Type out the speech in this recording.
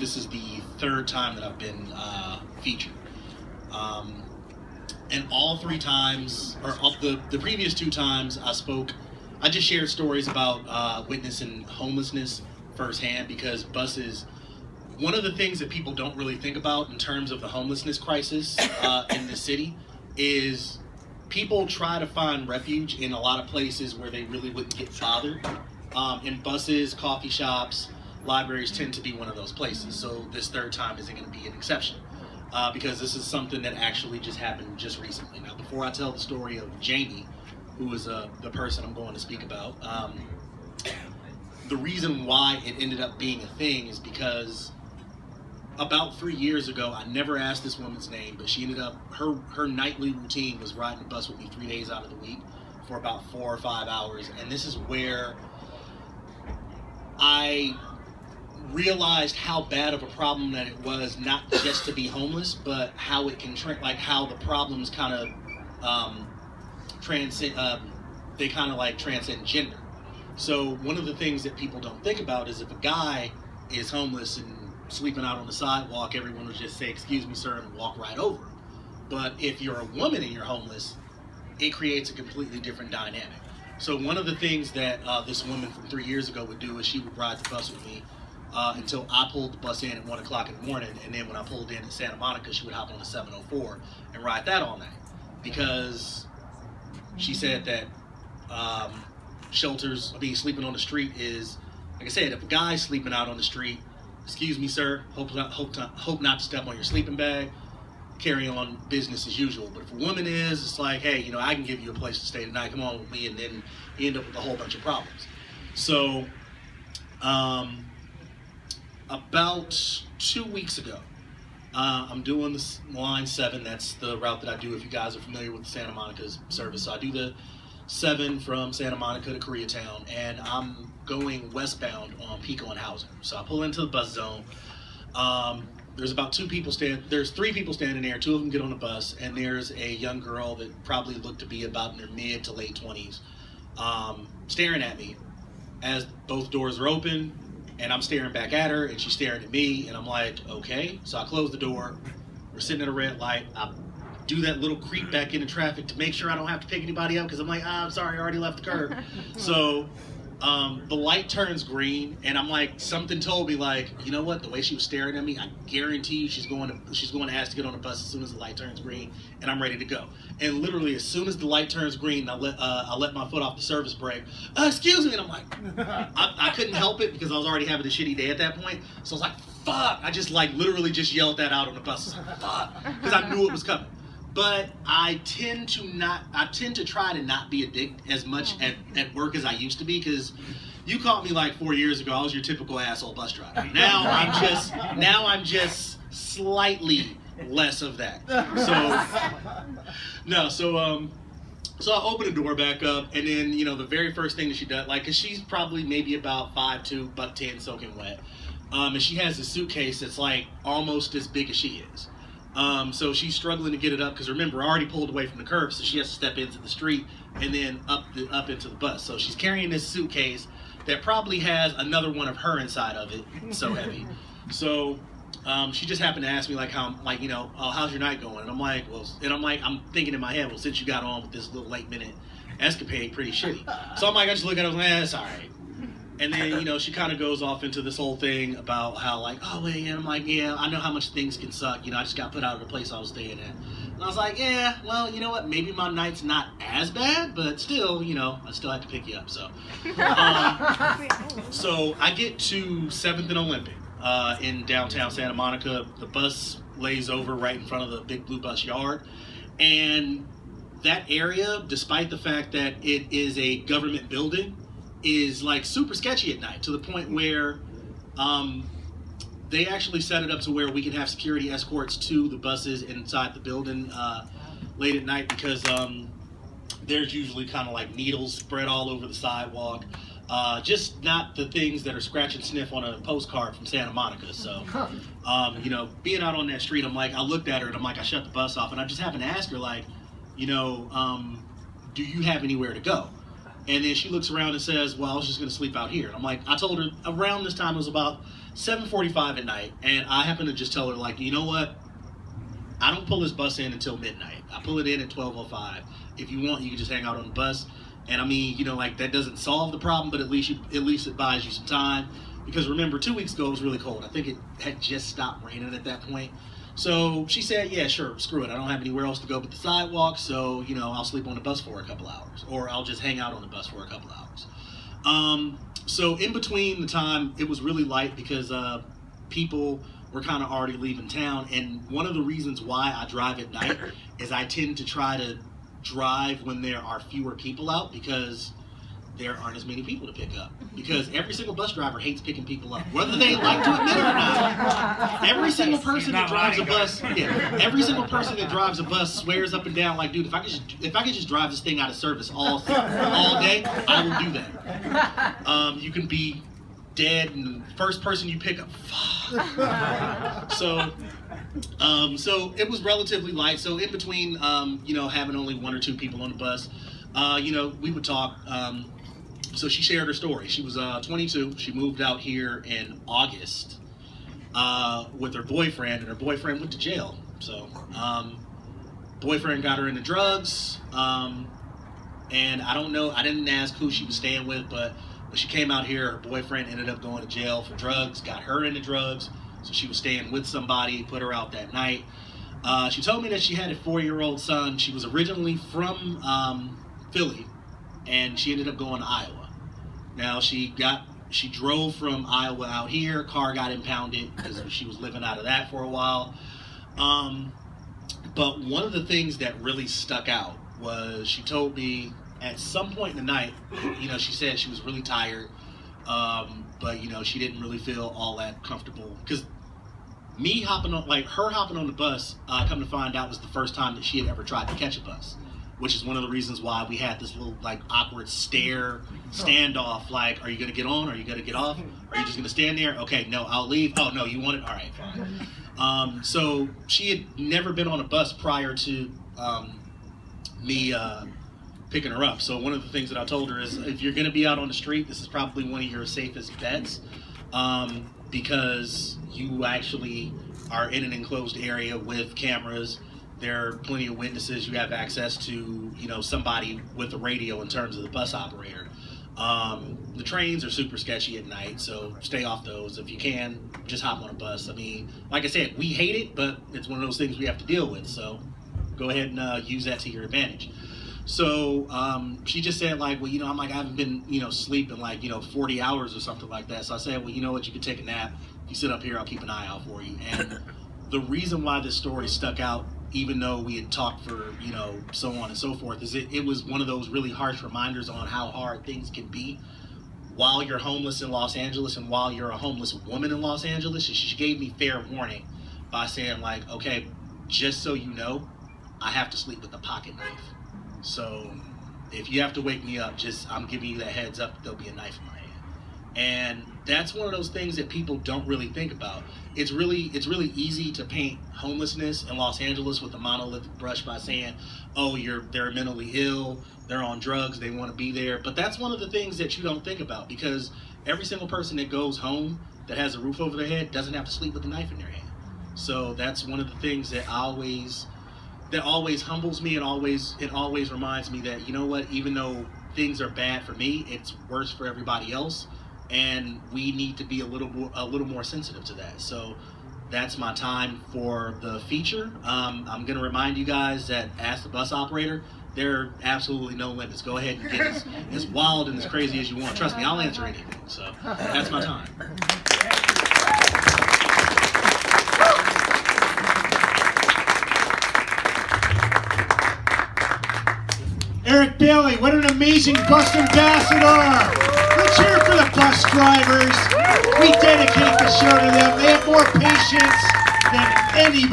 this is the third time that I've been featured. And all three times, or all the previous two times I just shared stories about witnessing homelessness firsthand, because buses, one of the things that people don't really think about in terms of the homelessness crisis in the city is people try to find refuge in a lot of places where they really wouldn't get bothered. And buses, coffee shops, libraries tend to be one of those places. So this third time isn't going to be an exception, because this is something that actually just happened just recently. Now, before I tell the story of Jamie, who is the person I'm going to speak about, the reason why it ended up being a thing is because about 3 years ago, I never asked this woman's name, but she ended up, her nightly routine was riding the bus with me 3 days out of the week for about 4 or 5 hours. And this is where I realized how bad of a problem that it was, not just to be homeless, but how it can how the problems kind of transcend gender. So one of the things that people don't think about is if a guy is homeless and sleeping out on the sidewalk, everyone will just say, "Excuse me, sir," and walk right over. But if you're a woman and you're homeless, it creates a completely different dynamic. So one of the things that this woman from 3 years ago would do is she would ride the bus with me until I pulled the bus in at 1 o'clock in the morning, and then when I pulled in at Santa Monica, she would hop on the 704 and ride that all night, because she said that sleeping on the street is, like I said, if a guy's sleeping out on the street, "Excuse me, sir, hope not to step on your sleeping bag," carry on business as usual. But if a woman is, it's like, "Hey, I can give you a place to stay tonight, come on with me," and then you end up with a whole bunch of problems. So about 2 weeks ago, I'm doing the Line 7. That's the route that I do if you guys are familiar with the Santa Monica's service. So I do the 7 from Santa Monica to Koreatown, and I'm going westbound on Pico and Hauser. So I pull into the bus zone. There's about there's 3 people standing there. 2 of them get on the bus, and there's a young girl that probably looked to be about in her mid to late 20s, staring at me as both doors are open, and I'm staring back at her, and she's staring at me, and I'm like, okay. So I close the door. We're sitting at a red light. I do that little creep back into traffic to make sure I don't have to pick anybody up, because I'm like, I'm sorry, I already left the curb. So the light turns green, and I'm like, something told me, like, you know what, the way she was staring at me, I guarantee you she's going to ask to get on the bus as soon as the light turns green, and I'm ready to go. And literally, as soon as the light turns green, I let my foot off the service brake. "Excuse me," and I'm like, I couldn't help it because I was already having a shitty day at that point. So I was like, "Fuck!" I just literally just yelled that out on the bus. I was like, "Fuck," because I knew it was coming. But I tend to try to not be a dick as much at work as I used to be, because you caught me like 4 years ago. I was your typical asshole bus driver. Now I'm just slightly less of that. So I open the door back up, and then the very first thing that she does, because she's probably maybe about 5'2", $110, soaking wet, and she has a suitcase that's like almost as big as she is. So she's struggling to get it up, because remember, I already pulled away from the curb, so she has to step into the street and then up into the bus. So she's carrying this suitcase that probably has another one of her inside of it. It's so heavy. So she just happened to ask me how's your night going? And I'm thinking in my head, well, since you got on with this little late minute escapade, pretty shitty. So I'm like, I just look at her, it's all right. And then, she kind of goes off into this whole thing about how, oh, well, yeah, I'm like, yeah, I know how much things can suck. I just got put out of the place I was staying at. And I was like, yeah, well, you know what? Maybe my night's not as bad, but still, I still have to pick you up. So, so I get to 7th and Olympic in downtown Santa Monica. The bus lays over right in front of the Big Blue Bus yard. And that area, despite the fact that it is a government building, is super sketchy at night, to the point where they actually set it up to where we can have security escorts to the buses inside the building late at night, because there's usually kind of needles spread all over the sidewalk, just not the things that are scratch and sniff on a postcard from Santa Monica. So being out on that street, I looked at her and I shut the bus off, and I just happened to ask her, do you have anywhere to go? And then she looks around and says, well, I was just going to sleep out here. And I told her around this time, it was about 7:45 at night, and I happen to just tell her, like, you know what? I don't pull this bus in until midnight. I pull it in at 12:05. If you want, you can just hang out on the bus. And I mean, you know, like, that doesn't solve the problem, but at least it buys you some time. Because remember, 2 weeks ago it was really cold. I think it had just stopped raining at that point. So she said, yeah, sure, screw it. I don't have anywhere else to go but the sidewalk, so, you know, I'll sleep on the bus for a couple hours. Or I'll just hang out on the bus for a couple hours. So in between the time, it was really light because people were kind of already leaving town. And one of the reasons why I drive at night is I tend to try to drive when there are fewer people out, because there aren't as many people to pick up. Because every single bus driver hates picking people up, whether they like to admit it or not. Every single person that drives a bus, every single person that drives a bus swears up and down, like, dude, if I could just drive this thing out of service all day, I will do that. You can be dead, and the first person you pick up, fuck. So it was relatively light. So in between, you know, having only one or two people on the bus, you know, we would talk. So she shared her story. She was 22. She moved out here in August with her boyfriend, and her boyfriend went to jail. So boyfriend got her into drugs, and I don't know, I didn't ask who she was staying with, but when she came out here, her boyfriend ended up going to jail for drugs, got her into drugs, so she was staying with somebody, put her out that night. She told me that she had a 4-year-old son. She was originally from Philly, and she ended up going to Iowa. Now, she drove from Iowa out here, car got impounded because she was living out of that for a while. But one of the things that really stuck out was she told me at some point in the night, you know, she said she was really tired, but, you know, she didn't really feel all that comfortable. Because her hopping on the bus, come to find out, was the first time that she had ever tried to catch a bus, which is one of the reasons why we had this little, like, awkward standoff, like, are you going to get on? Are you going to get off? Are you just going to stand there? Okay, no, I'll leave. Oh, no, you want it? All right, fine. So she had never been on a bus prior to me picking her up. So one of the things that I told her is, if you're going to be out on the street, this is probably one of your safest bets, because you actually are in an enclosed area with cameras. There are plenty of witnesses. You have access to, you know, somebody with a radio in terms of the bus operator. The trains are super sketchy at night, so stay off those. If you can, just hop on a bus. I mean, like I said, we hate it, but it's one of those things we have to deal with. So go ahead and use that to your advantage. So she just said, like, well, you know, I'm like, I haven't been, you know, sleeping like, you know, 40 hours or something like that. So I said, well, you know what, you can take a nap. If you sit up here, I'll keep an eye out for you. And the reason why this story stuck out, even though we had talked for, you know, so on and so forth, is it was one of those really harsh reminders on how hard things can be while you're homeless in Los Angeles and while you're a homeless woman in Los Angeles. She gave me fair warning by saying, like, okay, just so you know, I have to sleep with a pocket knife. So if you have to wake me up, I'm giving you that heads up, there'll be a knife in my hand. And that's one of those things that people don't really think about. It's really easy to paint homelessness in Los Angeles with a monolithic brush by saying, oh, they're mentally ill, they're on drugs, they want to be there. But that's one of the things that you don't think about, because every single person that goes home that has a roof over their head doesn't have to sleep with a knife in their hand. So that's one of the things that always humbles me, and it always reminds me that, you know what, even though things are bad for me, it's worse for everybody else, and we need to be a little more sensitive to that. So that's my time for the feature. I'm going to remind you guys that Ask the Bus Operator, there are absolutely no limits. Go ahead and get as wild and as crazy as you want. Trust me, I'll answer anything. So that's my time. Eric Bailey, what an amazing bus ambassador! Let's hear it for the bus drivers. We dedicate the show to them. They have more patience than anybody.